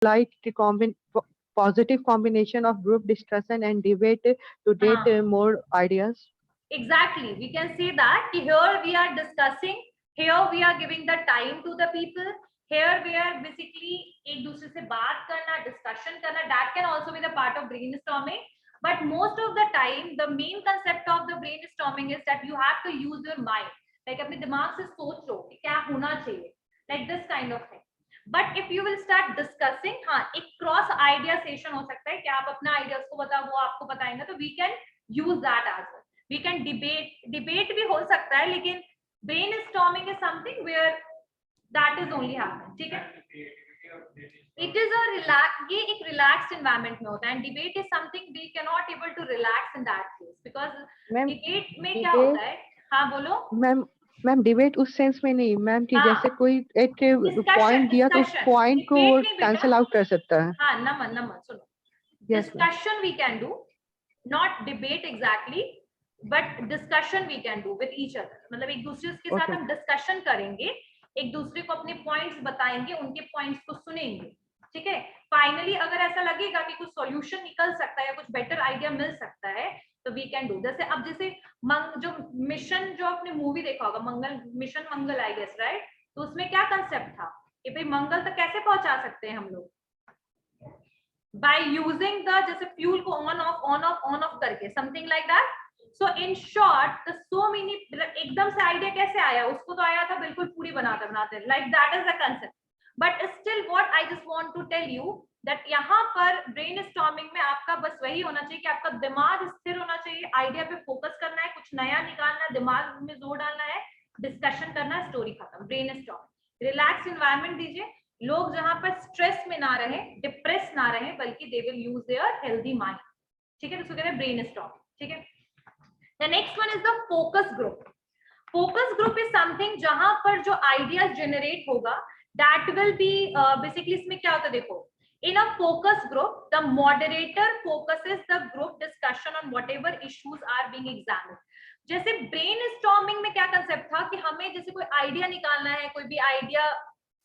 like the positive combination of group discussion and debate to get more ideas? Exactly, we can say that here we are discussing, here we are giving the time to the people, here we are basically एक दूसरे से बात करना, discussion करना, that can also be the part of brainstorming. But most of the time the main concept of the brainstorming is that you have to use your mind, like अपने दिमाग से सोच लो कि क्या होना चाहिए, like this kind of thing. But if you will start discussing, हाँ एक क्रॉस आइडिया सेशन हो सकता है कि आप अपना आइडिया उसको बताओ, वो आपको बताएंगे, तो we can use that as well. We can debate भी हो सकता है, लेकिन brainstorming is something where that is only happen, ठीक है. It is a ये एक relaxed environment में होता है, and debate is something we cannot able to relax in that case because debate में क्या होता है. हाँ बोलो मैम डिबेट उस सेंस में नहीं मैम कि जैसे कोई एक पॉइंट दिया तो उस पॉइंट को कैंसिल आउट कर सकता है. हाँ नमन सुनो, discussion we can do, not debate exactly, but discussion we can do with each other. मतलब एक दूसरे के साथ हम डिस्कशन करेंगे, एक दूसरे को अपने पॉइंट्स बताएंगे, उनके पॉइंट्स को सुनेंगे, ठीक है. फाइनली अगर ऐसा लगेगा कि कुछ सॉल्यूशन निकल सकता है या कुछ बेटर आइडिया मिल सकता है तो वी कैन डू. जैसे अब जैसे जो मिशन, जो आपने मूवी देखा होगा Mangal, mission Mangal I guess, right. तो उसमें क्या कंसेप्ट था कि भाई मंगल तक कैसे पहुंचा सकते हैं हम लोग, by using the जैसे फ्यूल को ऑन ऑफ करके, something like that. So in short the so many, एकदम से आइडिया कैसे आया, उसको तो आया था बिल्कुल पूरी बनाते like that is the concept. But still what I just want to tell you that यहाँ पर ब्रेनस्टॉर्मिंग में आपका बस वही होना चाहिए कि आपका दिमाग स्थिर होना चाहिए, आइडिया पे फोकस करना है, कुछ नया निकालना है, दिमाग में जोर डालना है, डिस्कशन करना है, स्टोरी खत्म. ब्रेनस्टॉर्मिंग रिलैक्स एनवायरनमेंट दीजिए, लोग जहां पर स्ट्रेस में ना रहे, डिप्रेस ना रहे, बल्कि they will use their healthy mind, ठीक है. तो कहते हैं ब्रेनस्टॉर्म, ठीक है. The next one is the focus group. Focus group is something जहां पर जो आइडियाज जनरेट होगा दैट विल बी बेसिकली, इसमें क्या होता है देखो, in a focus group the moderator focuses the group discussion on whatever issues are being examined. जैसे ब्रेनस्टॉर्मिंग में क्या कंसेप्ट था कि हमें जैसे कोई आइडिया निकालना है, कोई भी आइडिया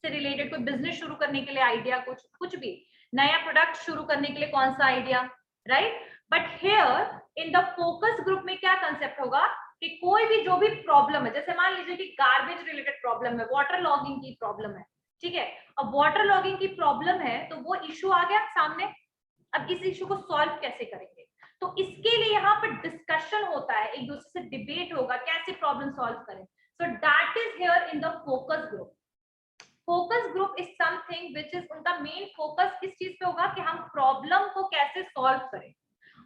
से रिलेटेड, कोई बिजनेस शुरू करने के लिए आइडिया, कुछ भी नया प्रोडक्ट शुरू करने के लिए कौन सा idea, right. But here in the focus group में क्या कंसेप्ट होगा कि कोई भी जो भी प्रॉब्लम है, जैसे मान लीजिए कि गार्बेज रिलेटेड प्रॉब्लम है, वाटर लॉगिंग की प्रॉब्लम है, ठीक है. अब वाटर लॉगिंग की प्रॉब्लम है तो वो इशू आ गया सामने, अब इस इशू को सॉल्व कैसे करेंगे, तो इसके लिए यहाँ पर डिस्कशन होता है, एक दूसरे से डिबेट होगा कैसे प्रॉब्लम सॉल्व करें. सो that is here in the focus group. Focus group is something which is, उनका मेन फोकस किस चीज पे होगा कि हम प्रॉब्लम को कैसे सॉल्व करें,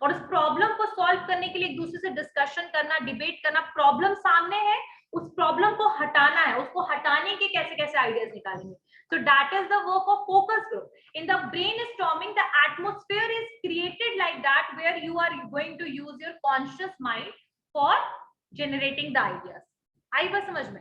और उस प्रॉब्लम को सॉल्व करने के लिए एक दूसरे से डिस्कशन करना, डिबेट करना, प्रॉब्लम सामने है, उस प्रॉब्लम को हटाना है, उसको हटाने के कैसे कैसे आइडियाज निकालेंगे. So that is the work of focus group. In the brainstorming, the atmosphere is created like that where you are going to use your conscious mind for generating the ideas. आई बात समझ में.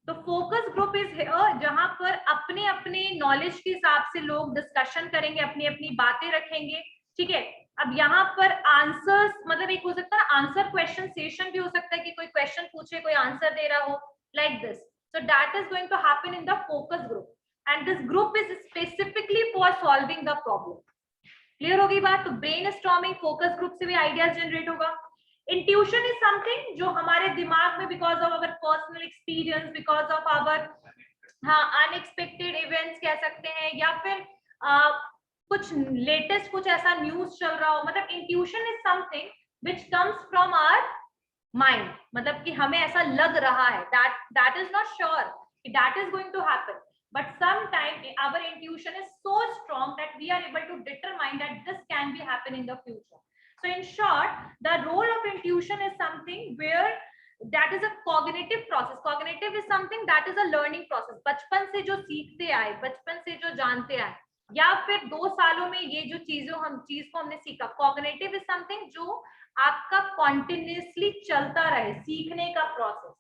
तो focus group is जहां पर अपने अपने knowledge के हिसाब से लोग डिस्कशन करेंगे, अपनी अपनी बातें रखेंगे, ठीक है. अब यहाँ पर आंसर्स, मतलब एक हो सकता है आंसर क्वेश्चन सेशन भी हो सकता है कि कोई क्वेश्चन पूछे, कोई आंसर दे रहा हो, like this. So that is going to happen in the focus group and this group is specifically for solving the problem. Clear हो गई बात. तो ब्रेनस्टॉर्मिंग फोकस ग्रुप से भी आइडियाज जनरेट होगा. इंट्यूशन इज समथिंग जो हमारे दिमाग में because of our personal experience, because of our unexpected events कह सकते हैं, या फिर कुछ लेटेस्ट कुछ ऐसा न्यूज चल रहा हो, मतलब intuition is something which comes from our mind, मतलब कि हमें ऐसा लग रहा है, that is not sure that is going to happen, but sometime our intuition is so strong that we are able to determine that this can be happen in the future. So in short, the role of intuition is something where that is a cognitive process. Cognitive is something that is a learning process. बचपन से जो सीखते आए, बचपन से जो जानते आए, या फिर 2 सालों में ये जो चीज को हमने सीखा. कॉग्निटिव इज समथिंग जो आपका कॉन्टिन्यूसली चलता रहे, सीखने का प्रोसेस.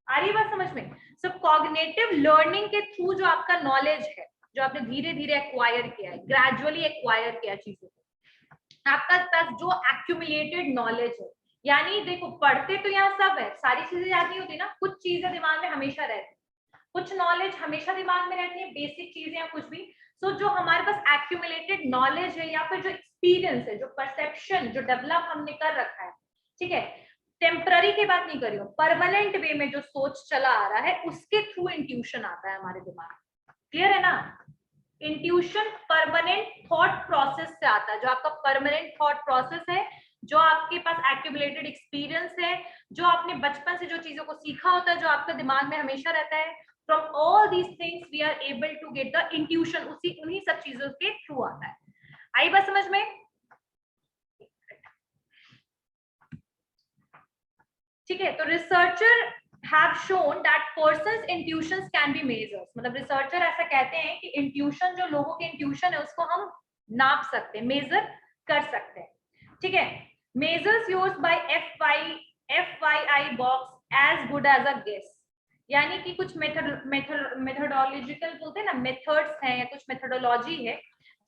आ रही बात समझ में. सो कॉग्निटिव लर्निंग के थ्रू जो आपका नॉलेज है, जो आपने धीरे धीरे एक्वायर किया है, ग्रेजुअली एक्वायर किया चीजों को, आपका पास जो एक्यूमुलेटेड नॉलेज है, यानी देखो पढ़ते तो यहाँ सब है, सारी चीजें याद नहीं होती ना, कुछ चीजें दिमाग में हमेशा रहती है, कुछ नॉलेज हमेशा दिमाग में रहती है, बेसिक चीजें या कुछ भी. सो जो हमारे पास एक्यूमुलेटेड नॉलेज है या फिर जो एक्सपीरियंस है, जो परसेप्शन जो डेवलप हमने कर रखा है, ठीक है, टेम्पररी की बात नहीं कर रही हूँ, परमानेंट वे में जो सोच चला आ रहा है उसके थ्रू इंट्यूशन आता है हमारे दिमाग में। क्लियर है ना? इंट्यूशन परमानेंट थॉट प्रोसेस से आता है, जो आपका परमानेंट थॉट प्रोसेस है, जो आपके पास एक्यूमुलेटेड एक्सपीरियंस है, जो आपने बचपन से जो चीजों को सीखा होता है, जो आपके दिमाग में हमेशा रहता है, from all these things we are able to get the intuition, उन्हीं सब चीजों के थ्रू आता है। आई बात समझ में? ठीक है, तो researcher have shown that person's intuitions can be measured, मतलब रिसर्चर ऐसा कहते हैं कि इंट्यूशन, जो लोगों के इंट्यूशन है उसको हम नाप सकते हैं, मेजर कर सकते हैं। ठीक है, measures used by FYI box as good as a guess, यानी कि कुछ मेथोडोलॉजिकल बोलते हैं ना, मेथड्स हैं या कुछ मेथोडोलॉजी है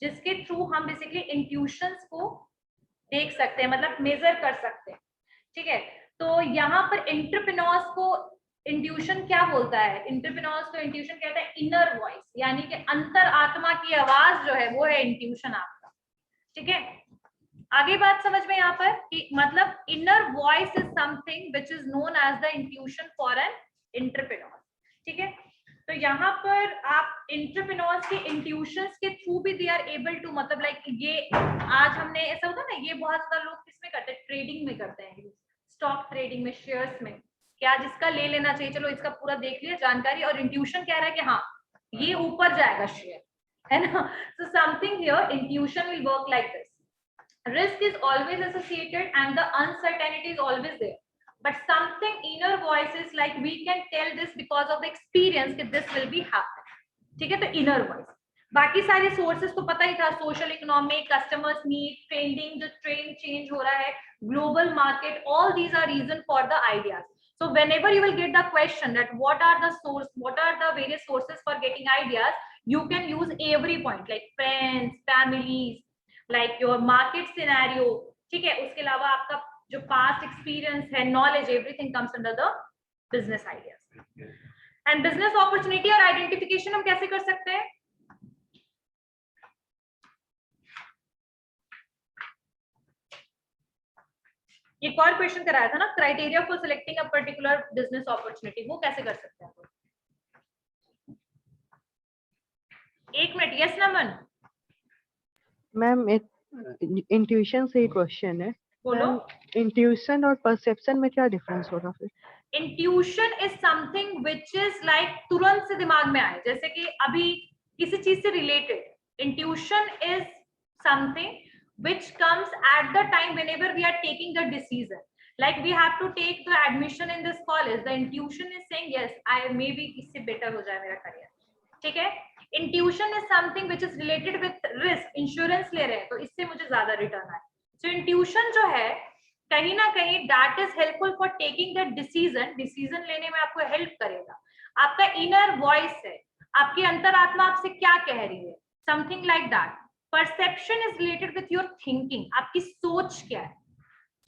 जिसके थ्रू हम बेसिकली इंट्यूशंस को देख सकते हैं, मतलब मेजर कर सकते हैं। ठीक है, तो यहाँ पर एंटरप्रेन्योर्स को इंट्यूशन क्या बोलता है? एंटरप्रेन्योर्स को इंट्यूशन कहता है इनर वॉइस, यानी कि अंतर आत्मा की आवाज जो है वो है इंट्यूशन आपका। ठीक है, आगे बात समझ में यहाँ पर कि मतलब inner voice is something which is known as the intuition for an entrepreneur. ठीक है, तो यहाँ पर आप एंटरप्रेन्योर्स के इंट्यूशंस के थ्रू भी दे आर एबल टू, मतलब लाइक ये आज हमने ऐसा होता है ना, ये बहुत ज्यादा लोग किसमें करते हैं? ट्रेडिंग में करते हैं, स्टॉक ट्रेडिंग में, शेयर्स में, क्या जिसका ले लेना चाहिए, चलो इसका पूरा देख लिया जानकारी, और इंट्यूशन कह रहा है कि हाँ ये ऊपर जाएगा शेयर, है ना? So something here intuition will work like this. Risk is always associated and the uncertainty is always there, but something inner voice is like we can tell this because of the experience that this will be happen. ठीक है, तो inner voice, बाकी सारे sources तो पता ही था, social economic, customers need, trending, जो trend change हो रहा है, global market, all these are reason for the ideas. So whenever you will get the question that what are the source, what are the various sources for getting ideas, you can use every point like friends, families, like your market scenario. ठीक है, उसके अलावा आपका जो past experience है, knowledge, everything comes under the business ideas. And business opportunity और identification हम कैसे कर सकते हैं? एक और क्वेश्चन कराया था ना, criteria for selecting a particular business opportunity, वो कैसे कर सकते हैं? एक मिनट, यस नमन। मैम इंट्यूशन से ही क्वेश्चन है, बोलो। इंट्यूशन और परसेप्शन में क्या डिफरेंस होगा फिर? Intuition is something which is like तुरंत से दिमाग में आए, जैसे कि अभी किसी चीज से related. Intuition is something which comes at the time whenever we are taking the decision, like we have to take the admission in this college, the intuition is saying yes I maybe इससे better हो जाए मेरा career। ठीक है, intuition is something which is related with risk, insurance ले रहे हैं तो इससे मुझे ज्यादा रिटर्न आए। so intuition जो है कहीं ना कहीं that is helpful for taking the decision, decision लेने में आपको हेल्प करेगा। आपका इनर वॉइस है, आपकी अंतरात्मा आपसे क्या कह रही है, something like that. Perception is related with your thinking, आपकी सोच क्या है।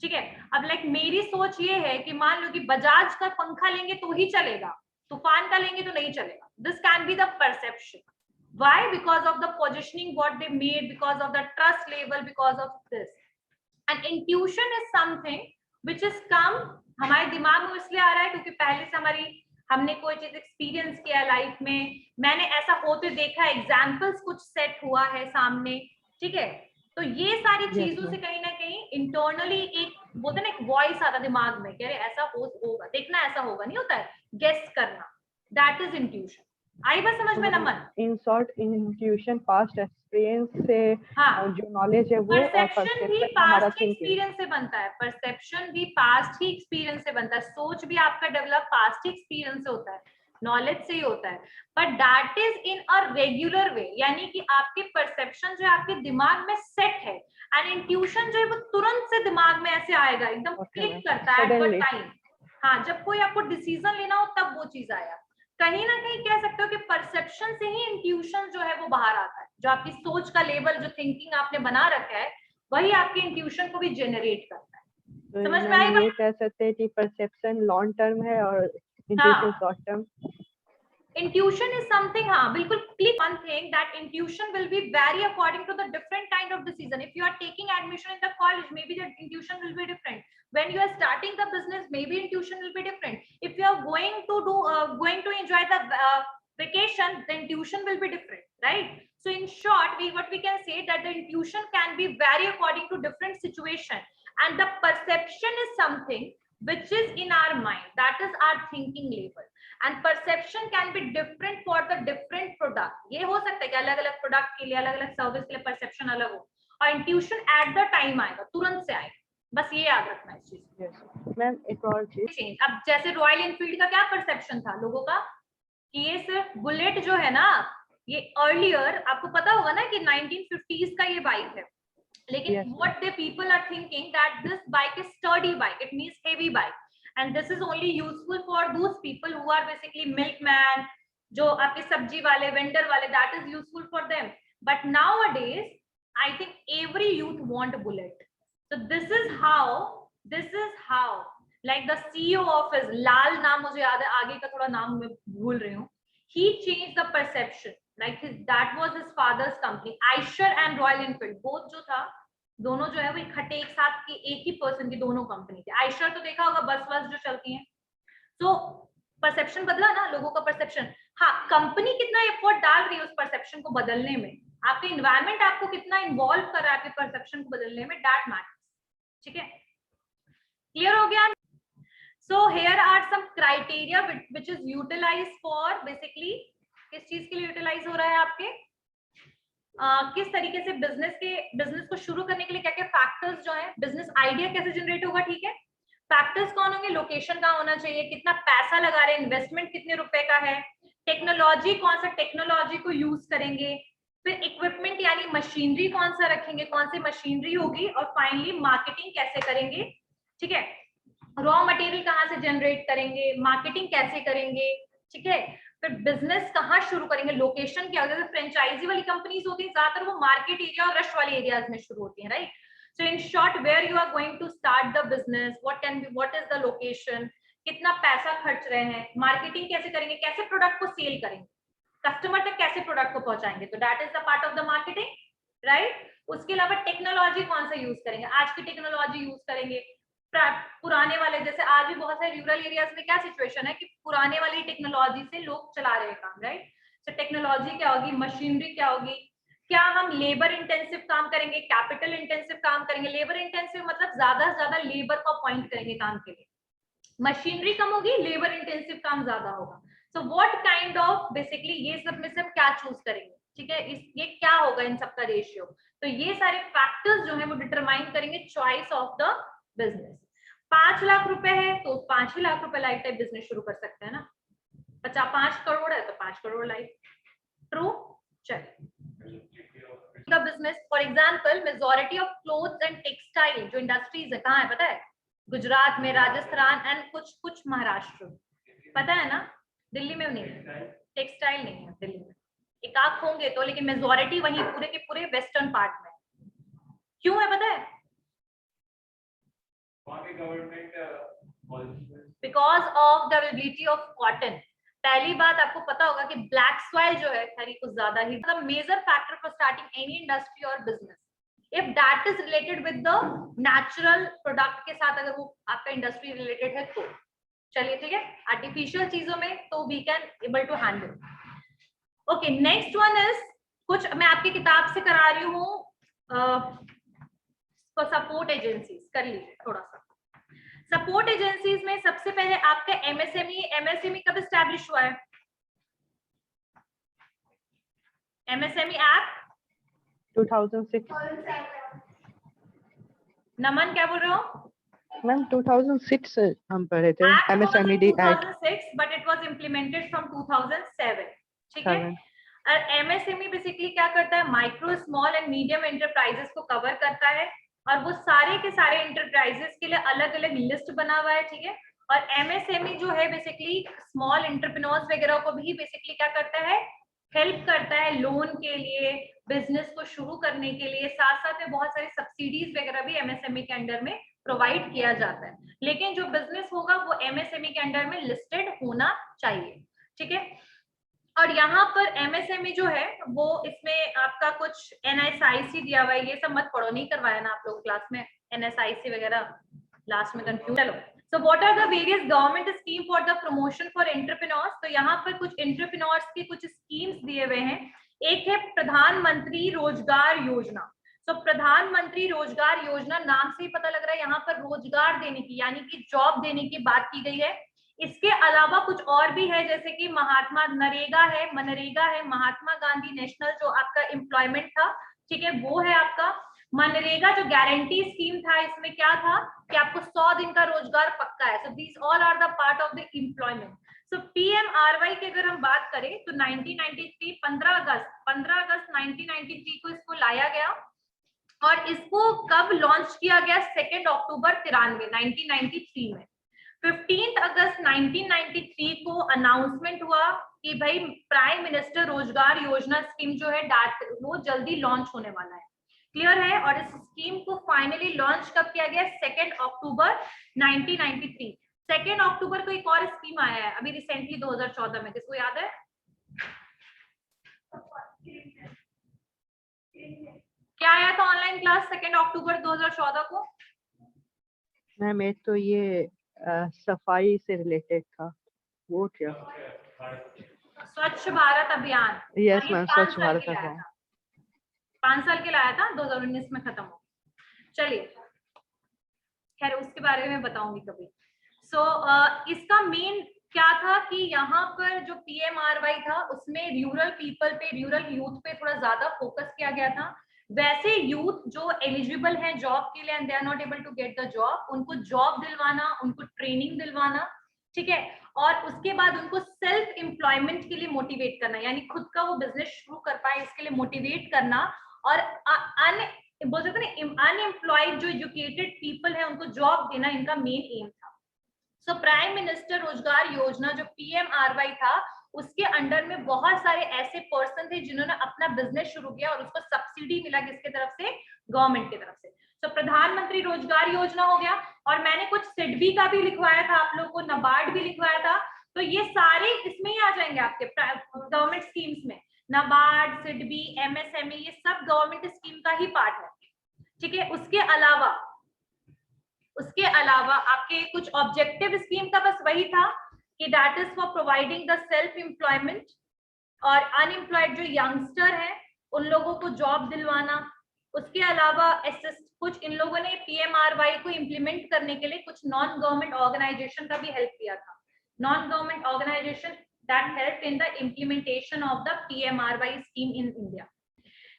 ठीक है, अब लाइक मेरी सोच ये है कि मान लो कि बजाज का पंखा लेंगे तो ही चलेगा, तूफान का लेंगे तो नहीं चलेगा। This can be the perception. Why? Because of the positioning what they made, because of the trust level, because of this. And intuition is something which is come, हमारे दिमाग में इसलिए आ रहा है क्योंकि पहले से हमने कोई चीज एक्सपीरियंस किया लाइफ में, मैंने ऐसा होते देखा, एग्जाम्पल्स कुछ सेट हुआ है सामने। ठीक है, तो ये सारी चीजों से कहीं ना कहीं इंटरनली एक बोलते ना, एक वॉइस आता दिमाग में, कह रहे ऐसा होगा, देखना ऐसा होगा, नहीं होता है, गेस करना, दैट इज इंट्यूशन। आई बात समझ में Naman? In short intuition past experience से जो नॉलेज है वो, परसेप्शन भी पास्ट एक्सपीरियंस से बनता है, परसेप्शन भी पास्ट ही एक्सपीरियंस से बनता है, सोच भी आपका डेवलप पास्ट ही एक्सपीरियंस से होता है, नॉलेज से ही होता है, but that is in a regular way, यानी कि आपके परसेप्शन जो है आपके दिमाग में सेट है, एंड इंट्यूशन जो है वो तुरंत से दिमाग में ऐसे आएगा, एकदम क्लिक करता है एट द टाइम। हाँ, जब कोई आपको डिसीजन लेना हो तब वो चीज आया। कहीं ना कहीं कह सकते हो कि परसेप्शन से ही इंट्यूशन जो है वो बाहर आता है, जो आपकी सोच का लेवल, जो थिंकिंग आपने बना रखा है वही आपके इंट्यूशन को भी जनरेट करता है। समझ में आई? ये कह सकते हैं कि परसेप्शन लॉन्ग टर्म है और intuition short term. Intuition is something, हाँ बिल्कुल, click one thing that intuition will be vary according to the different kind of decision. If you are taking admission in the college, maybe the intuition will be different. When you are starting the business, maybe intuition will be different. If you are going to enjoy the vacation, the intuition will be different, right? So in short, what we can say that the intuition can be vary according to different situation, and the perception is something which is in our mind, that is our thinking level. And perception can be different for the different product. ये हो सकता है कि अलग अलग product के लिए, अलग अलग सर्विस के लिए परसेप्शन अलग हो, और इंट्यूशन एट द टाइम आएगा, तुरंत से आएगा, बस ये याद रखना है इस चीज। मैम एक और चीज, अब जैसे रॉयल एनफील्ड का क्या परसेप्शन था लोगों का कि ये सिर्फ बुलेट जो है ना, ये अर्लियर आपको पता होगा ना कि 1950s का ये बाइक है, लेकिन what the people are thinking that this bike is sturdy bike, it means heavy bike, and this is only useful for those people who are basically milkman, जो आपके सब्जी वाले, वेंडर वाले, that is useful for them. But nowadays I think every youth want a bullet. So this is how like the CEO of his, लाल नाम मुझे याद है, आगे का थोड़ा नाम मैं भूल रही हूँ, he changed the perception, like that was his father's company, Eicher and Royal Enfield, both जो था, दोनों जो है वो इकट्ठे एक साथ की एक ही पर्सन की दोनों कंपनी थी। आइशर तो देखा होगा, बस जो चलती हैं। तो परसेप्शन बदला ना, लोगों का परसेप्शन। हाँ, कंपनी कितना एफर्ट डाल रही है उस परसेप्शन को बदलने में, आपके एनवायरनमेंट आपको कितना इन्वॉल्व कर रहा है आपके परसेप्शन को बदलने में, दैट मैटर्स। ठीक है, क्लियर हो गया? So here are some criteria which is utilised for, basically किस चीज के लिए यूटिलाइज हो रहा है आपके, किस तरीके से बिजनेस को शुरू करने के लिए क्या क्या फैक्टर्स जो है, बिजनेस आइडिया कैसे जनरेट होगा। ठीक है, फैक्टर्स कौन होंगे, लोकेशन कहाँ होना चाहिए, कितना पैसा लगा रहे हैं, इन्वेस्टमेंट कितने रुपए का है, टेक्नोलॉजी कौन सा टेक्नोलॉजी को यूज करेंगे, फिर इक्विपमेंट यानी मशीनरी कौन सा रखेंगे, कौन सी मशीनरी होगी, और फाइनली मार्केटिंग कैसे करेंगे। ठीक है, रॉ मटेरियल कहाँ से जनरेट करेंगे, मार्केटिंग कैसे करेंगे। ठीक है, फिर बिजनेस कहाँ शुरू करेंगे, लोकेशन क्या होगा, फ्रेंचाइजी वाली कंपनीज होती है ज्यादातर, वो मार्केट एरिया और रश वाले एरियाज में शुरू होती हैं, right. So in short, where you are going to start the business, what is the location, कितना पैसा खर्च रहे हैं, मार्केटिंग कैसे करेंगे, कैसे प्रोडक्ट को सेल करेंगे, कस्टमर तक कैसे प्रोडक्ट को पहुंचाएंगे, तो that is the part of the marketing, right. उसके अलावा टेक्नोलॉजी कौन सा यूज करेंगे, आज की टेक्नोलॉजी यूज करेंगे, पुराने वाले, जैसे आज भी बहुत सारे रूरल एरियाज में क्या सिचुएशन है कि पुराने वाली टेक्नोलॉजी से लोग चला रहे हैं काम, राइट। तो टेक्नोलॉजी क्या होगी, मशीनरी क्या होगी, क्या हम लेबर इंटेंसिव काम करेंगे, कैपिटल इंटेंसिव काम करेंगे। लेबर इंटेंसिव मतलब ज्यादा से ज्यादा लेबर को अपॉइंट करेंगे काम के लिए, मशीनरी कम होगी, लेबर इंटेंसिव काम ज्यादा होगा। So what kind of, basically ये सब में से हम क्या चूज करेंगे। ठीक है, ये क्या होगा इन सबका रेशियो, तो ये सारे फैक्टर्स जो है वो डिटरमाइन करेंगे choice of the business. 5 lakh रुपए है तो 5 ही लाख रुपए लाइफ टाइम बिजनेस शुरू कर सकते हैं ना, 5 करोड़ है तो 5 करोड़ लाइफ, ट्रू। चलिए, का business, for example majority of clothes and textile जो इंडस्ट्रीज है कहाँ है पता है, गुजरात में, राजस्थान एंड कुछ महाराष्ट्र, पता है ना, दिल्ली में नहीं है, टेक्सटाइल नहीं है दिल्ली में, एक आध होंगे तो, लेकिन मेजॉरिटी वही पूरे के पूरे वेस्टर्न पार्ट में। क्यों है पता है, because of the availability of cotton. पहली बात आपको पता होगा कि ब्लैक सॉइल जो है खरी कुछ ज्यादा ही major factor for starting any industry और business, if that is related with the natural product के साथ, अगर वो आपका इंडस्ट्री रिलेटेड है तो। चलिए ठीक है, आर्टिफिशियल चीजों में तो we can able to handle. Okay, next one is, कुछ मैं आपकी किताब से करा रही हूँ, सपोर्ट एजेंसीज कर लीजिए थोड़ा सा। सपोर्ट एजेंसीज में सबसे पहले आपका एमएसएमई कब एस्टैब्लिश हुआ है, एमएसएमई एक्ट 2006। नमन क्या बोल रहे हो मैम? 2006 हम पढ़े थे MSME act, 2006, but it was implemented from 2007। ठीक है, और एमएसएमई बेसिकली क्या करता है, micro small and medium enterprises को कवर करता है, और वो सारे के सारे एंटरप्राइजेस के लिए अलग अलग लिस्ट बना हुआ है। ठीक है, और एमएसएमई जो है बेसिकली स्मॉल एंटरप्रेन्योर्स वगैरह को भी बेसिकली क्या करता है, हेल्प करता है लोन के लिए, बिजनेस को शुरू करने के लिए, साथ साथ में बहुत सारी सब्सिडीज वगैरह भी एमएसएमई के अंडर में प्रोवाइड किया जाता है। लेकिन जो बिजनेस होगा वो एमएसएमई के अंडर में लिस्टेड होना चाहिए। ठीक है, और यहाँ पर MSME जो है वो इसमें आपका कुछ NSIC दिया हुआ है, ये सब मत पढ़ो, नहीं करवाया ना आप लोग क्लास में NSIC वगैरह, लास्ट में कंफ्यूज। चलो, so what are the various government scheme for the promotion for entrepreneurs? तो यहाँ पर कुछ एंटरप्रेन्योर्स के कुछ स्कीम्स दिए हुए हैं। एक है प्रधानमंत्री रोजगार योजना। तो प्रधानमंत्री रोजगार योजना, नाम से ही पता लग रहा है यहाँ पर रोजगार देने की यानी कि जॉब देने की बात की गई है। इसके अलावा कुछ और भी है, जैसे कि महात्मा मनरेगा है, महात्मा गांधी नेशनल जो आपका एम्प्लॉयमेंट था, ठीक है, वो है आपका मनरेगा जो गारंटी स्कीम था। इसमें क्या था कि आपको 100 दिन का रोजगार पक्का है। So these all are the part of the employment. So PMRY की अगर हम बात करें तो 1993 15 अगस्त 1993 को इसको लाया गया और इसको कब लॉन्च किया गया? 2 अक्टूबर 1993 में। 15 अगस्त 1993 को अनाउंसमेंट हुआ कि भाई प्राइम मिनिस्टर रोजगार योजना स्कीम जो है वो जल्दी लॉन्च होने वाला है। क्लियर है? और इस स्कीम को फाइनली लॉन्च कब किया गया? 2 अक्टूबर 1993। 2 अक्टूबर को एक और स्कीम आया है अभी रिसेंटली 2014 में, किसको याद है? क्या आया था ऑनलाइन क्लास 2 अक्टूबर 2014 को? मैम एक तो ये सफाई से रिलेटेड था, वो क्या? स्वच्छ भारत अभियान। यस मैम, स्वच्छ भारत अभियान 5 साल के लाया था, 2019 में खत्म हो। चलिए, खैर उसके बारे में बताऊंगी कभी। इसका मेन क्या था कि यहाँ पर जो PMRY था उसमें रूरल पीपल पे, रूरल यूथ पे थोड़ा ज्यादा फोकस किया गया था। वैसे यूथ जो एलिजिबल हैं जॉब के लिए and they are not able to get the job, उनको जॉब दिलवाना, उनको ट्रेनिंग दिलवाना, ठीक है, और उसके बाद उनको सेल्फ एम्प्लॉयमेंट के लिए मोटिवेट करना, यानी खुद का वो बिजनेस शुरू कर पाए इसके लिए मोटिवेट करना, और बोल सकते हैं अनएम्प्लॉयड जो एजुकेटेड पीपल है उनको जॉब देना इनका मेन एम था। सो प्राइम मिनिस्टर रोजगार योजना जो PMRY था उसके अंडर में बहुत सारे ऐसे पर्सन थे जिन्होंने अपना बिजनेस शुरू किया और उसको सब्सिडी मिला किसके तरफ से? गवर्नमेंट की तरफ से। तो प्रधानमंत्री रोजगार योजना हो गया, और मैंने कुछ सिडबी का भी लिखवाया था आप लोगों को, नाबार्ड भी लिखवाया था, तो ये सारे इसमें ही आ जाएंगे आपके गवर्नमेंट स्कीम्स में। नाबार्ड, सिडबी, MSME ये सब गवर्नमेंट स्कीम का ही पार्ट है, ठीक है। उसके अलावा आपके कुछ ऑब्जेक्टिव स्कीम का बस वही था कि that is for providing the self employment, और अनएम्प्लॉयड जो यंगस्टर है उन लोगों को जॉब दिलवाना। उसके अलावा कुछ इन लोगों ने PMRY को इम्प्लीमेंट करने के लिए कुछ नॉन गवर्नमेंट ऑर्गेनाइजेशन का भी हेल्प किया था, non government organisation that help in the implementation of the PMRY scheme in India.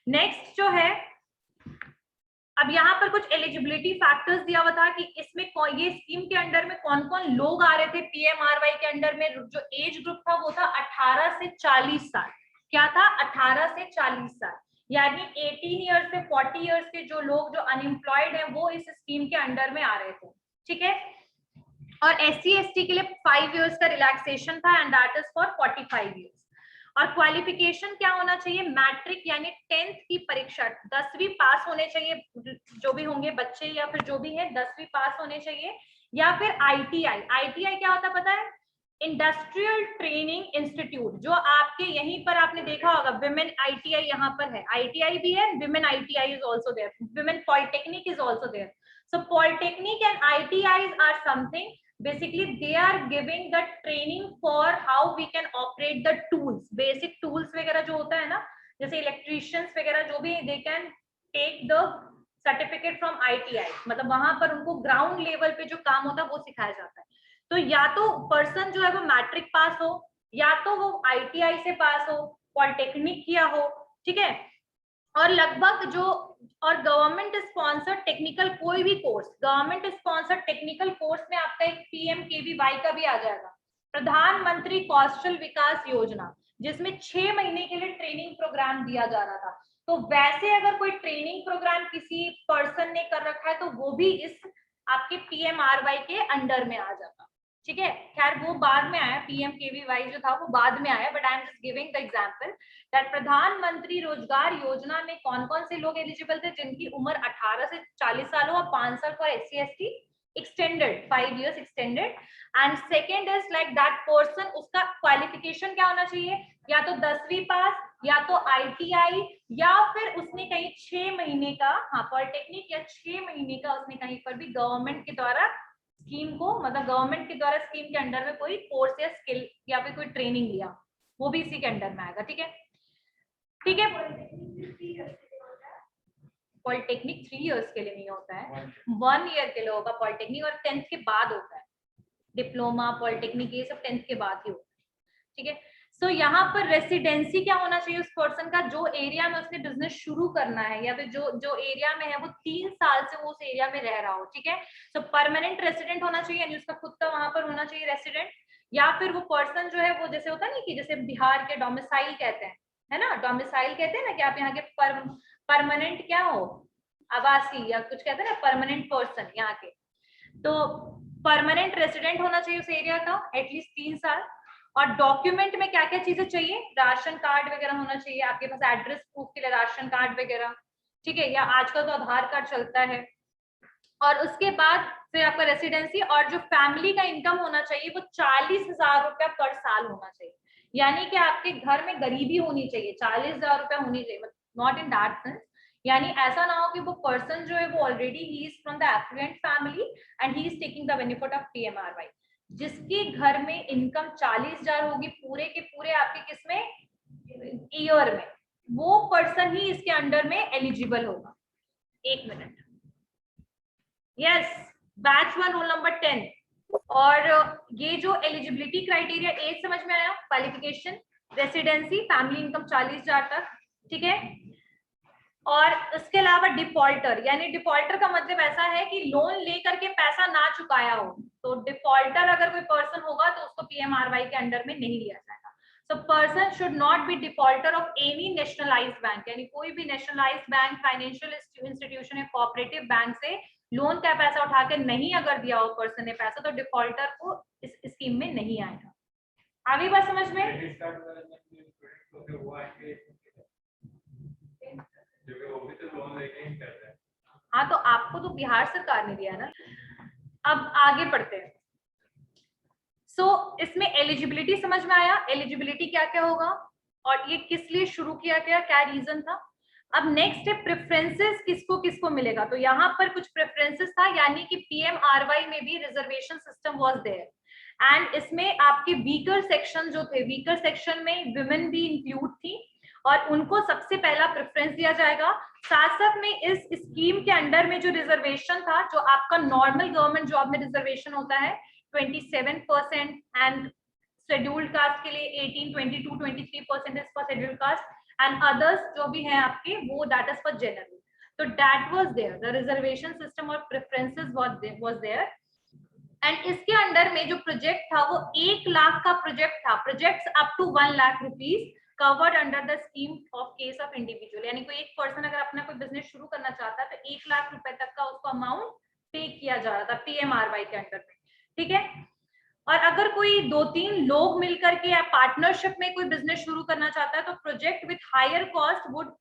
Next जो है, अब यहाँ पर कुछ एलिजिबिलिटी फैक्टर्स दिया हुआ था कि इसमें ये स्कीम के अंडर में कौन कौन लोग आ रहे थे। PMRY के अंडर में जो एज ग्रुप था वो था 18 से 40 साल। क्या था? 18 से 40 साल, यानी 18 ईयर्स से 40 ईयर्स के जो लोग जो अनएम्प्लॉयड हैं वो इस स्कीम के अंडर में आ रहे थे, ठीक है। और SC/ST के लिए 5 ईयर्स का रिलैक्सेशन था and that is for 45 years. और क्वालिफिकेशन क्या होना चाहिए? मैट्रिक यानी 10th की परीक्षा, 10वीं पास होने चाहिए, जो भी होंगे बच्चे या फिर जो भी है 10वीं पास होने चाहिए, या फिर ITI क्या होता है पता है? इंडस्ट्रियल ट्रेनिंग इंस्टीट्यूट, जो आपके यहीं पर आपने देखा होगा विमेन ITI यहाँ पर है, ITI भी है, women ITI is also there, women polytechnic is also there. So polytechnic and ITIs are something, basically they are giving the training for how we can operate the tools, basic tools वगैरह जो होता है ना, जैसे electricians वगैरह जो भी, they can take the certificate from ITI, मतलब वहां पर उनको ग्राउंड लेवल पे जो काम होता है वो सिखाया जाता है। तो या तो पर्सन जो है वो मैट्रिक पास हो, या तो वो ITI से पास हो, पॉलिटेक्निक किया हो, ठीक है। और लगभग जो, और गवर्नमेंट स्पॉन्सर्ड टेक्निकल कोई भी course, government sponsored technical course में आपका एक PMKVY का भी आ जाएगा, प्रधानमंत्री कौशल विकास योजना, जिसमें 6 महीने के लिए ट्रेनिंग प्रोग्राम दिया जा रहा था। तो वैसे अगर कोई ट्रेनिंग प्रोग्राम किसी पर्सन ने कर रखा है तो वो भी इस आपके PMRY के अंडर में आ जाता, ठीक है। खैर वो बाद में आया, PMKVY जो था वो बाद में आया, but I am just giving the example that प्रधानमंत्री रोजगार योजना में कौन कौन से लोग एलिजिबल थे? जिनकी उम्र 18 से 40 साल हो, और 5 साल for SC/ST extended, 5 years extended. And second is like that person, उसका क्वालिफिकेशन क्या होना चाहिए? या तो 10वीं पास, या तो ITI, या फिर उसने कहीं 6 महीने का, हाँ पॉलिटेक्निक, या 6 महीने का उसने कहीं पर भी गवर्नमेंट के द्वारा स्कीम को, मतलब गवर्नमेंट के द्वारा स्कीम के अंडर में कोई कोर्स या स्किल या फिर कोई ट्रेनिंग लिया, वो भी इसी के अंडर में आएगा। ठीक है, ठीक है। पॉलिटेक्निक 3 इयर्स के लिए नहीं होता है, 1 ईयर के लिए होगा पॉलिटेक्निक, और 10th के बाद होता है डिप्लोमा पॉलिटेक्निक, ये सब 10th के बाद ही होता है। ठीक है, सो यहाँ पर रेसिडेंसी क्या होना चाहिए उस पर्सन का, जो एरिया में उसने बिजनेस शुरू करना है या फिर जो एरिया में है वो 3 साल से वो उस एरिया में रह रहा हो। ठीक है, सो परमानेंट रेसिडेंट होना चाहिए, यानी उसका खुद का वहां पर होना चाहिए रेसिडेंट, या फिर वो पर्सन जो है वो जैसे होता नहीं कि जैसे बिहार के डोमिसाइल कहते हैं, है ना, डोमिसाइल कहते हैं ना कि आप यहाँ के परमानेंट क्या हो, आवासी, या कुछ कहते हैं ना परमानेंट पर्सन यहाँ के, तो परमानेंट रेसिडेंट होना चाहिए उस एरिया का एटलीस्ट 3 साल। और डॉक्यूमेंट में क्या क्या चीजें चाहिए, राशन कार्ड वगैरह होना चाहिए आपके पास, एड्रेस प्रूफ के लिए राशन कार्ड वगैरह, ठीक है, या आजकल तो आधार कार्ड चलता है। और उसके बाद फिर आपका रेसिडेंसी, और जो फैमिली का इनकम होना चाहिए वो 40,000 रुपया पर साल होना चाहिए, यानी कि आपके घर में गरीबी होनी चाहिए, 40,000 रुपया होनी चाहिए, नॉट इन दैट सेंस, यानी ऐसा ना हो कि वो पर्सन जो है वो already he is from the effluent family and he is taking the benefit of PMRY। जिसके घर में इनकम 40,000 होगी पूरे के पूरे आपके किसमें, ईयर में, वो पर्सन ही इसके अंडर में एलिजिबल होगा। एक minute, yes, batch 1 roll number 10। और ये जो एलिजिबिलिटी क्राइटेरिया, एज समझ में आया, क्वालिफिकेशन, रेसिडेंसी, फैमिली इनकम 40,000 तक, ठीक है। और उसके अलावा डिफॉल्टर, यानी डिफॉल्टर का मतलब ऐसा है कि लोन लेकर के पैसा ना चुकाया हो, तो डिफॉल्टर अगर कोई पर्सन होगा तो उसको PMRY के अंडर में नहीं लिया जाएगा। So person should not be defaulter of any nationalised bank, यानी कोई भी नेशनलाइज्ड बैंक, फाइनेंशियल इंस्टीट्यूशन या कोऑपरेटिव बैंक से लोन का पैसा उठा के नहीं अगर दिया हो पर्सन ने पैसा, तो डिफॉल्टर को इस स्कीम में नहीं आएगा। आगे बात समझ में? हाँ, तो आपको तो बिहार सरकार ने दिया ना। अब आगे बढ़ते हैं। इसमें एलिजिबिलिटी समझ में आया, एलिजिबिलिटी क्या क्या होगा और ये किस लिए शुरू किया गया, क्या रीजन था। अब नेक्स्ट है प्रेफरेंसेस, किसको किसको मिलेगा। तो यहाँ पर कुछ प्रेफरेंसेस था, यानी कि PMRY में भी reservation system was there, and इसमें आपके वीकर सेक्शन जो थे, वीकर सेक्शन में विमेन भी इंक्लूड थी और उनको सबसे पहला प्रेफरेंस दिया जाएगा। साथ साथ में इस स्कीम के अंडर में जो रिजर्वेशन था, जो आपका नॉर्मल गवर्नमेंट जॉब में रिजर्वेशन होता है 27%, एंड शेड्यूल्ड कास्ट के लिए 18, 22, 23% for scheduled caste, and others जो भी हैं आपके वो दैट इज फॉर जनरल। तो that was there, the reservation system और प्रेफरेंसेस वाज देयर। एंड इसके अंडर में जो प्रोजेक्ट था वो 1 लाख का प्रोजेक्ट था, projects up to 1 lakh rupees covered under the scheme of case of individual, यानी कोई एक पर्सन अगर अपना कोई बिजनेस शुरू करना चाहता है तो 1 लाख रुपए तक का उसको अमाउंट पे किया जा रहा था PMRY के अंडर में, ठीक है। और अगर कोई 2-3 लोग मिलकर के या पार्टनरशिप में कोई बिजनेस शुरू करना चाहता है तो project with higher cost would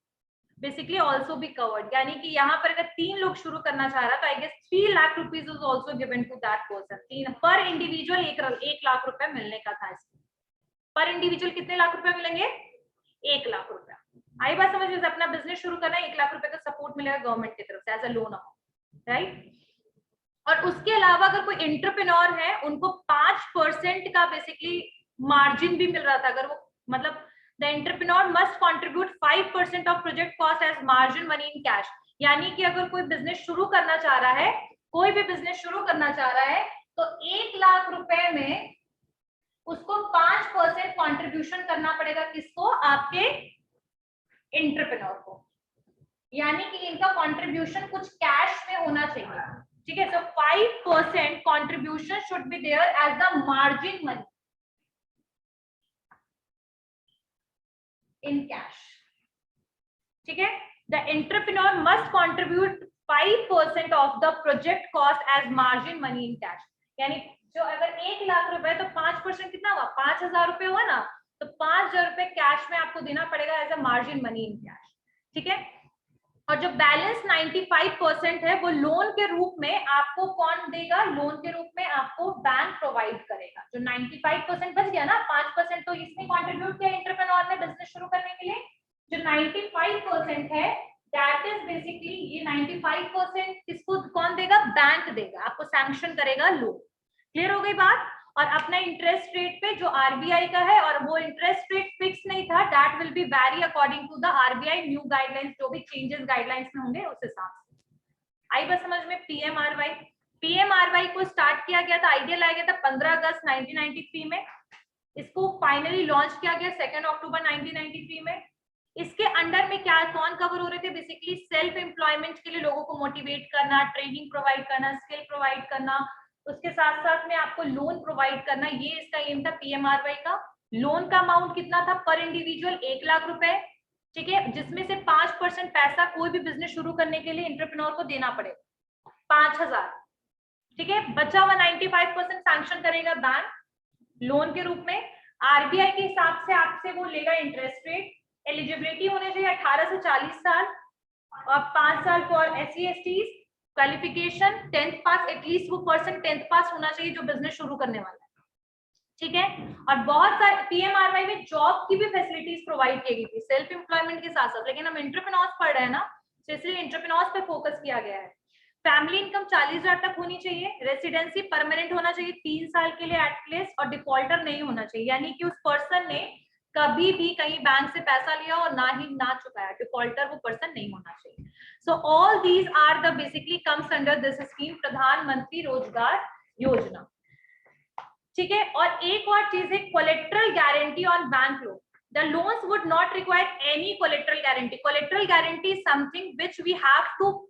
basically also be covered, यानी कि यहाँ पर अगर 3 लोग शुरू करना चाह रहा है तो I guess 3 lakh rupees is also given to that person. पर इंडिविजुअल 1 लाख रुपए मिलने का था इसमें। पर इंडिविजुअल कितने लाख रुपए मिलेंगे? 1 लाख रुपया। आई बात समझ में? अपना बिजनेस शुरू करना है, 1 लाख रुपए का सपोर्ट मिलेगा गवर्नमेंट की तरफ से as a loan amount, right. और उसके अलावा अगर कोई एंटरप्रेन्योर है उनको 5% का बेसिकली मार्जिन भी मिल रहा था। अगर वो मतलब the entrepreneur must contribute 5% of project cost as margin money in cash, यानी कि अगर कोई बिजनेस शुरू करना चाह रहा है, कोई भी बिजनेस शुरू करना चाह रहा है तो 1 लाख रुपए में उसको 5% कंट्रीब्यूशन करना पड़ेगा। किसको? आपके एंटरप्रेन्योर को, यानी कि इनका कंट्रीब्यूशन कुछ कैश में होना चाहिए, ठीक है। तो 5% contribution should be there as the margin money in cash, ठीक है। The entrepreneur must contribute 5% of the project cost as margin money in cash, यानी जो अगर 1 लाख रुपए तो 5% कितना हुआ? 5,000 रुपए हुआ ना, तो 5,000 रुपए कैश में आपको देना पड़ेगा as a margin money in cash, ठीक है। और जो बैलेंस 95% है वो लोन के रूप में आपको कौन देगा? लोन के रूप में आपको बैंक प्रोवाइड करेगा। जो 95% बच गया ना, 5% तो इसने कंट्रीब्यूट किया एंटरप्रेन्योर ने बिजनेस शुरू करने के लिए, जो 95% है दैट इज बेसिकली ये 95% किसको कौन देगा? बैंक देगा, आपको सैंक्शन करेगा लोन। क्लियर हो गई बात? और अपना इंटरेस्ट रेट पे जो आरबीआई का है, और वो इंटरेस्ट रेट फिक्स नहीं था, that will be vary according to the RBI new guidelines, जो भी चेंजेस गाइडलाइंस में होंगे उस हिसाब से। आई बात समझ में? पीएमआरवाई, पीएमआरवाई को स्टार्ट किया गया था, आइडिया लाया गया था 15 अगस्त 1993 में। इसको फाइनली लॉन्च किया गया 2 अक्टूबर 1993 में। इसके अंडर में क्या कौन कवर हो रहे थे? बेसिकली सेल्फ एम्प्लॉयमेंट के लिए लोगों को मोटिवेट करना, ट्रेनिंग प्रोवाइड करना, स्किल प्रोवाइड करना, उसके साथ साथ में आपको लोन प्रोवाइड करना, ये इसका एम था पीएमआरवाई का। लोन का अमाउंट कितना था पर इंडिविजुअल? 1 लाख रुपए, ठीक है, जिसमें से 5% पैसा कोई भी बिजनेस शुरू करने के लिए एंटरप्रेन्योर को देना पड़ेगा, 5,000, ठीक है। बचा हुआ 95% सैंक्शन करेगा बैंक लोन के रूप में। आरबीआई के हिसाब से आपसे वो लेगा इंटरेस्ट रेट। एलिजिबिलिटी होने चाहिए 18 से 40 साल और 5 साल for SC STs. Qualification 10th pass, at least वो पर्सन 10th पास होना चाहिए जो बिजनेस शुरू करने वाला है, ठीक है। और बहुत सारे पीएमआरवाई में जॉब की भी फैसिलिटीज प्रोवाइड की गई थी सेल्फ एम्प्लॉयमेंट के साथ साथ, लेकिन हम एंटरप्रेन्योर्स पढ़ रहे हैं ना, तो इसलिए एंटरप्रेन्योर्स पे फोकस किया गया है। फैमिली इनकम 40,000 तक होनी चाहिए, रेसिडेंसी परमानेंट होना चाहिए 3 साल के लिए एटलीस्ट, और डिफॉल्टर नहीं होना चाहिए, यानी कि उस पर्सन ने कभी भी कहीं बैंक से पैसा लिया और ना चुकाया, डिफॉल्टर वो पर्सन नहीं होना चाहिए। So all these are the basically comes under this scheme, प्रधानमंत्री रोजगार योजना, ठीक है। और एक और चीज है collateral guarantee on bank loan. The loans would not require any collateral guarantee. Collateral guarantee is something which we have to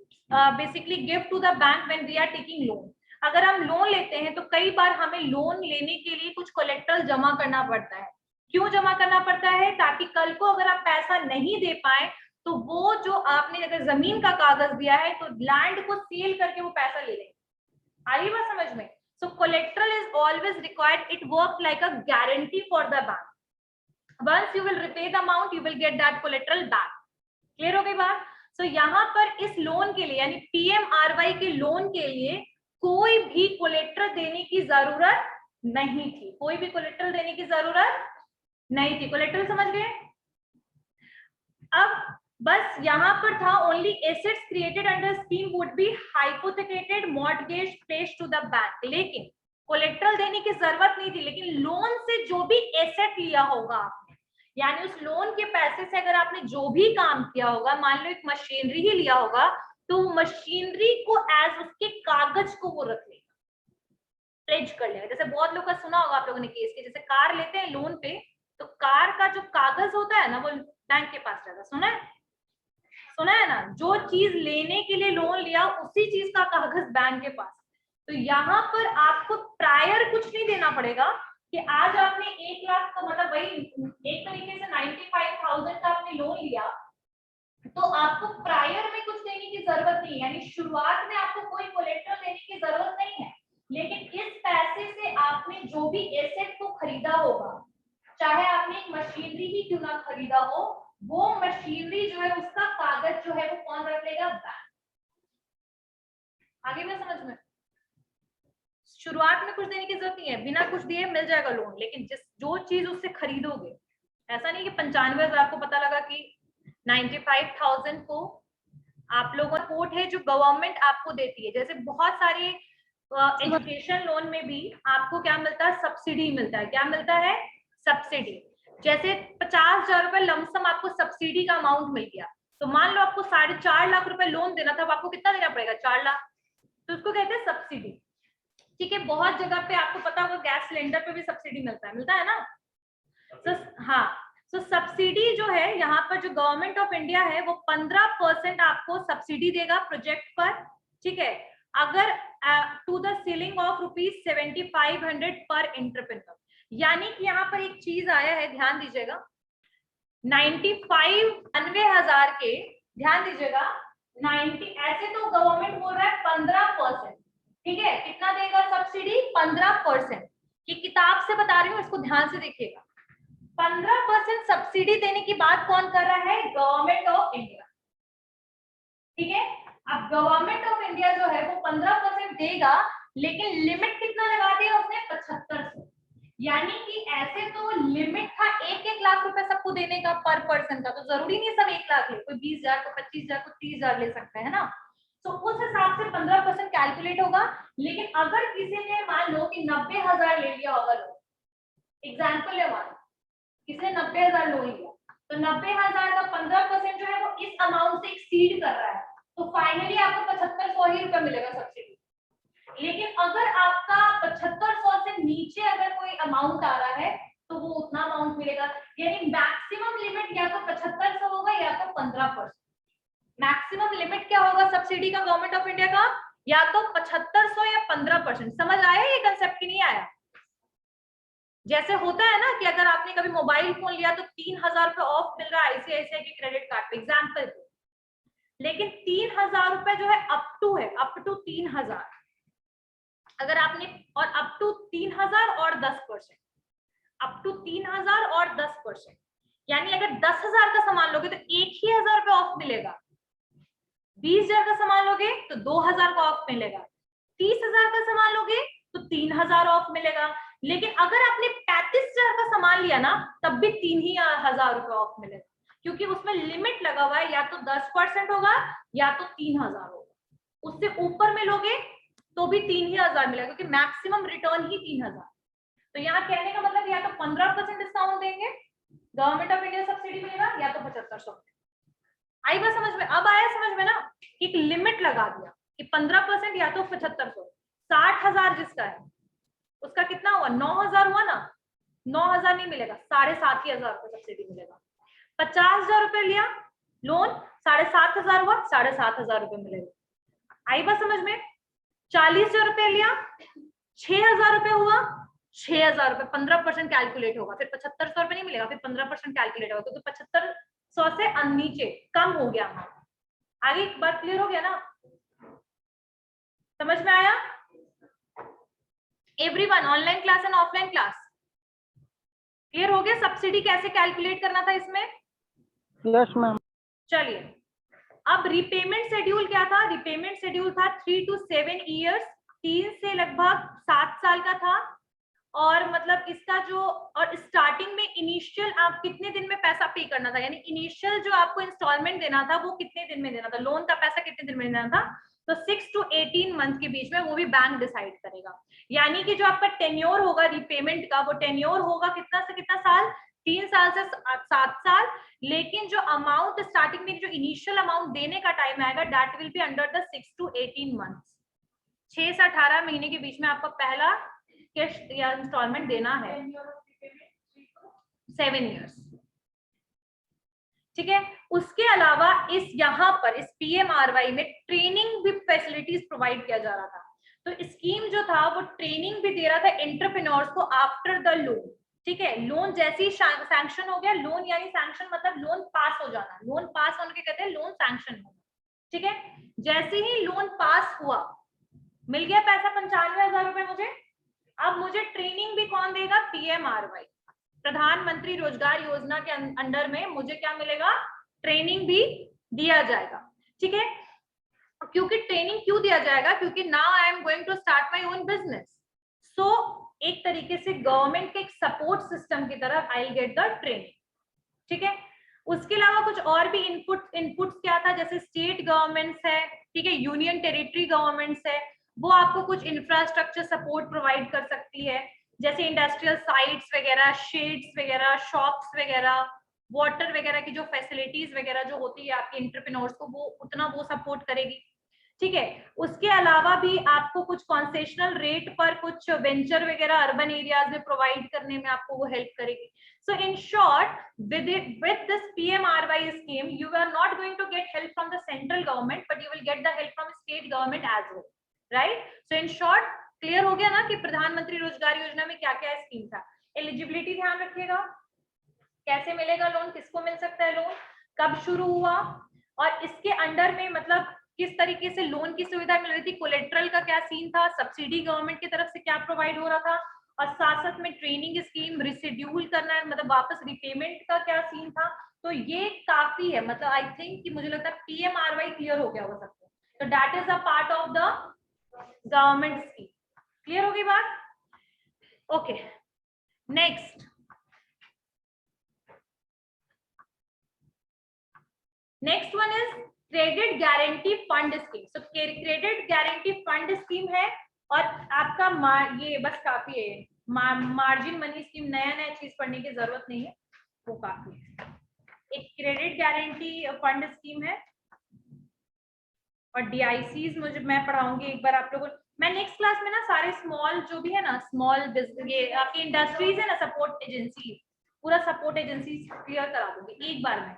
basically give to the bank when we are taking loan. अगर हम loan लेते हैं तो कई बार हमें loan लेने के लिए कुछ कोलेट्रल जमा करना पड़ता है। क्यों जमा करना पड़ता है? ताकि कल को अगर आप पैसा नहीं दे पाए तो वो जो आपने अगर जमीन का कागज दिया है तो लैंड को सील करके वो पैसा ले लेंगे। आई बात समझ में? So collateral is always required. It works like a guarantee for the bank. Once you will repay the amount, you will get that collateral back. Clear हो गई बात? So यहाँ पर इस लोन के लिए यानी पीएमआरवाई के लोन के लिए कोई भी कोलेट्रल देने की जरूरत नहीं थी, कोई भी कोलेट्रल देने की जरूरत नहीं थी। कोलेट्रल समझ गए? अब बस यहाँ पर था only assets created under scheme would be hypothecated mortgage placed to the bank, लेकिन कोलेट्रल देने की जरूरत नहीं थी। लेकिन लोन से जो भी एसेट लिया होगा आपने, यानी उस लोन के पैसे से अगर आपने जो भी काम किया होगा, मान लो एक मशीनरी ही लिया होगा, तो मशीनरी को एज उसके कागज को वो रख लेगा, प्लेज कर लेगा। जैसे बहुत लोग का सुना होगा आप लोगों ने केस के, जैसे कार लेते हैं लोन पे तो कार का जो कागज होता है ना वो बैंक के पास रहता है। सुना है ना? जो चीज लेने के लिए लोन लिया उसी चीज का कागज बैंक के पास। तो यहाँ पर आपको प्रायर कुछ नहीं देना पड़ेगा कि आज आपने 1 लाख का मतलब वही एक तरीके से 95,000 का आपने लोन लिया तो आपको प्रायर में कुछ देने की जरूरत नहीं, यानी शुरुआत में आपको कोई कोलेट्रल देने की जरूरत नहीं है। लेकिन इस पैसे से आपने जो भी एसेट को खरीदा होगा, चाहे आपने एक मशीनरी ही क्यों ना खरीदा हो, वो मशीनरी जो है उसका कागज जो है वो कौन रख लेगा? बैंक। आगे में समझ में? शुरुआत में कुछ देने की जरूरत नहीं है, बिना कुछ दिए मिल जाएगा लोन। लेकिन जो चीज उससे खरीदोगे, ऐसा नहीं कि 95,000 को पता लगा कि 95,000 को आप लोगों का कोट है जो गवर्नमेंट आपको देती है। जैसे बहुत सारे एजुकेशन लोन में भी आपको क्या मिलता है? सब्सिडी मिलता है। क्या मिलता है? सब्सिडी। जैसे 50,000 रुपए लमसम आपको सब्सिडी का अमाउंट मिल गया, तो मान लो आपको 4.5 लाख रुपए लोन देना था, आपको कितना देना पड़ेगा? 4 लाख। तो उसको कहते हैं सब्सिडी, ठीक है। बहुत जगह पे आपको पता होगा गैस सिलेंडर पे भी सब्सिडी मिलता है ना? तो हाँ, तो सब्सिडी जो है यहाँ पर जो गवर्नमेंट ऑफ इंडिया है वो 15% आपको सब्सिडी देगा प्रोजेक्ट पर, ठीक है, अगर टू द सीलिंग ऑफ ₹7,500 पर एंटरप्रेन्योर। यानी कि यहाँ पर एक चीज आया है, ध्यान दीजिएगा, 95,000 के, ध्यान दीजिएगा 90, ऐसे तो गवर्नमेंट बोल रहा है 15%, ठीक है। कितना देगा सब्सिडी? 15%। ये किताब से बता रही हूँ, इसको ध्यान से देखिएगा। 15% सब्सिडी देने की बात कौन कर रहा है? Government of India. ठीक है। अब गवर्नमेंट ऑफ इंडिया जो है वो 15% देगा, लेकिन लिमिट कितना लगा दिया उसने, 7500। यानी कि ऐसे तो लिमिट था 1-1 लाख रुपए सबको देने का पर पर्सन का, तो जरूरी नहीं सब 1 लाख ले, कोई 20,000 को 25,000 को 30,000 ले सकते हैं ना। तो उस हिसाब से 15% कैलकुलेट होगा। लेकिन अगर किसी ने मान लो कि 90,000 ले लिया होगा, एग्जाम्पल है मान, किसी ने 90,000 लोन लिया, तो 90,000 का 15% जो है वो इस अमाउंट से एक्सीड कर रहा है, तो फाइनली आपको 7500 ही रुपए मिलेगा सब्सिडी। लेकिन अगर आपका 7500 से नीचे अगर कोई अमाउंट आ रहा है तो वो उतना अमाउंट मिलेगा। यानी मैक्सिमम लिमिट या तो 7500 होगा या तो 15%। मैक्सिमम लिमिट क्या होगा सब्सिडी का गवर्नमेंट ऑफ इंडिया का, या तो 7500 या 15%। समझ आया ये कंसेप्ट की नहीं आया? जैसे होता है ना कि अगर आपने कभी मोबाइल फोन लिया तो 3,000 रुपए ऑफ मिल रहा है आईसीआईसीआई के क्रेडिट कार्ड पे, एग्जाम्पल, लेकिन 3,000 रुपए जो है अप टू है, अप टू 3,000 अगर आपने, और अप टू 3,000 और 10%, अप टू 3,000 और 10%, यानी अगर 10,000 का सामान लोगे तो 1,000 रुपए ऑफ मिलेगा, 20,000 का सामान लोगे तो 2,000 का ऑफ मिलेगा, 30,000 का सामान लोगे तो 3,000 ऑफ मिलेगा। लेकिन अगर आपने 35,000 का सामान लिया ना तब भी 3,000 रुपए ऑफ मिलेगा, क्योंकि उसमें लिमिट लगा हुआ है, या तो 10% होगा या तो 3,000 होगा। उससे ऊपर में लोगे तो भी 3,000 मिलेगा, क्योंकि मैक्सिमम रिटर्न ही 3,000। तो यहाँ कहने का मतलब या तो 15% डिस्काउंट देंगे, गवर्नमेंट ऑफ इंडिया सब्सिडी मिलेगा, या तो 7500। आई बात समझ में? अब आया समझ में ना, एक लिमिट लगा दिया कि 15% या तो 7500। 60,000 जिसका है उसका कितना हुआ, 9,000 हुआ ना, 9,000 नहीं मिलेगा, 7,500 रुपए सब्सिडी मिलेगा। 50,000 रुपए लिया लोन, 7,500 हुआ, 7,500 रुपए मिलेगा। आई बात समझ में? 40,000 रुपए लिया, 6,000 रुपए हुआ, 6,000 रुपए 15% कैलकुलेट होगा, फिर 7,500 रुपए नहीं मिलेगा, फिर 15% कैलकुलेट होगा, क्योंकि 7,500 से नीचे कम हो गया अमाउंट। आगे एक बात क्लियर हो गया ना, समझ में आया? Everyone, online class and offline class clear हो गया? सब्सिडी कैसे कैलकुलेट करना था इसमें? Yes ma'am. चलिए, अब रिपेमेंट शेड्यूल क्या था? रिपेमेंट शेड्यूल था 3 to 7 ईयर्स, 3 से लगभग 7 साल का था। और मतलब इसका जो, और स्टार्टिंग में इनिशियल आप कितने दिन में पैसा पे करना था, यानी इनिशियल जो आपको इंस्टॉलमेंट देना था वो कितने दिन में देना था, लोन का पैसा कितने दिन में देना था, तो 6 to 18 मंथ के बीच में, वो भी बैंक डिसाइड करेगा। यानी कि जो आपका टेन्योर होगा रिपेमेंट का, वो टेन्योर होगा कितना से कितना साल, 3 साल से 7 साल। लेकिन जो अमाउंट स्टार्टिंग में जो इनिशियल अमाउंट देने का टाइम आएगा, that will be under the 6 to 18 months. 6 से 18 महीने के बीच में आपका पहला किस्त या इंस्टॉलमेंट देना है, 7 इयर्स। ठीक है। उसके अलावा इस यहाँ पर इस पीएमआरवाई में ट्रेनिंग भी फैसिलिटीज प्रोवाइड किया जा रहा था। तो स्कीम जो था वो ट्रेनिंग भी दे रहा था एंटरप्रेन्योर्स को आफ्टर द लोन। ठीक है, लोन जैसे ही सैंक्शन हो गया, लोन यानी सैंक्शन मतलब लोन पास हो जाना, लोन पास होने के कहते हैं लोन सैंक्शन होना। ठीक है, जैसे ही लोन पास हुआ, मिल गया पैसा 95,000 रुपए मुझे। अब मुझे ट्रेनिंग भी कौन देगा, पीएमआरवाई, प्रधानमंत्री रोजगार योजना के अंडर में मुझे क्या मिलेगा, ट्रेनिंग भी दिया जाएगा। ठीक है, क्योंकि ट्रेनिंग क्यों दिया जाएगा, क्योंकि now I am going to start my own business, so एक तरीके से गवर्नमेंट के एक सपोर्ट सिस्टम की तरह I will get the training. ठीक है, उसके अलावा कुछ और भी इनपुट्स क्या था, जैसे स्टेट गवर्नमेंट्स है, ठीक है, यूनियन टेरिटरी गवर्नमेंट्स है, वो आपको कुछ इंफ्रास्ट्रक्चर सपोर्ट प्रोवाइड कर सकती है, जैसे इंडस्ट्रियल साइट्स वगैरह, शेड्स वगैरह, शॉप्स वगैरह, वाटर वगैरह की जो फैसिलिटीज वगैरह जो होती है आपके एंटरप्रेन्योर्स को, वो उतना वो सपोर्ट करेगी। ठीक है, उसके अलावा भी आपको कुछ कॉन्सेशनल रेट पर कुछ वेंचर वगैरह अर्बन एरियाज में प्रोवाइड करने में आपको वो हेल्प करेगी। So in short, with this PMRY scheme, you are not going to get help from the central government, but you will get the help from state government as well, right? So in short, clear हो गया ना कि प्रधानमंत्री रोजगार योजना में क्या क्या स्कीम था। एलिजिबिलिटी ध्यान रखिएगा, कैसे मिलेगा लोन, किसको मिल सकता है लोन, कब शुरू हुआ, और इसके अंडर में मतलब किस तरीके से लोन की सुविधा मिल रही थी, कोलेट्रल का क्या सीन था, सब्सिडी गवर्नमेंट की तरफ से क्या प्रोवाइड हो रहा था, और साथ साथ में ट्रेनिंग स्कीम, रिशेड्यूल करना है मतलब वापस रिपेमेंट का क्या सीन था, तो ये काफी है, मतलब आई थिंक कि मुझे लगता है PMRY क्लियर हो गया होगा सबको। तो that is a part of the government scheme. Clear होगी बात? Okay, next one is credit guarantee fund scheme. So credit guarantee fund scheme है, और आपका ये बस काफी है, मार्जिन मनी स्कीम नया चीज पढ़ने की जरूरत नहीं है, वो काफी है। एक क्रेडिट गारंटी फंड स्कीम है, और DICs मैं पढ़ाऊंगी एक बार आप लोगों। मैं नेक्स्ट क्लास में ना सारे स्मॉल जो भी है ना, स्मॉल बिजनेस, ये आपकी इंडस्ट्रीज है ना, सपोर्ट एजेंसी, पूरा सपोर्ट एजेंसी क्लियर करा दूंगी एक बार में।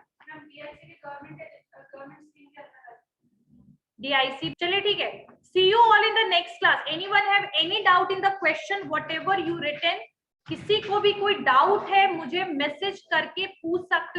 DIC, चलिए ठीक है। See you all in the next class. Anyone have any doubt in the question, whatever you written? किसी को भी कोई डाउट है मुझे मैसेज करके पूछ सकते हो।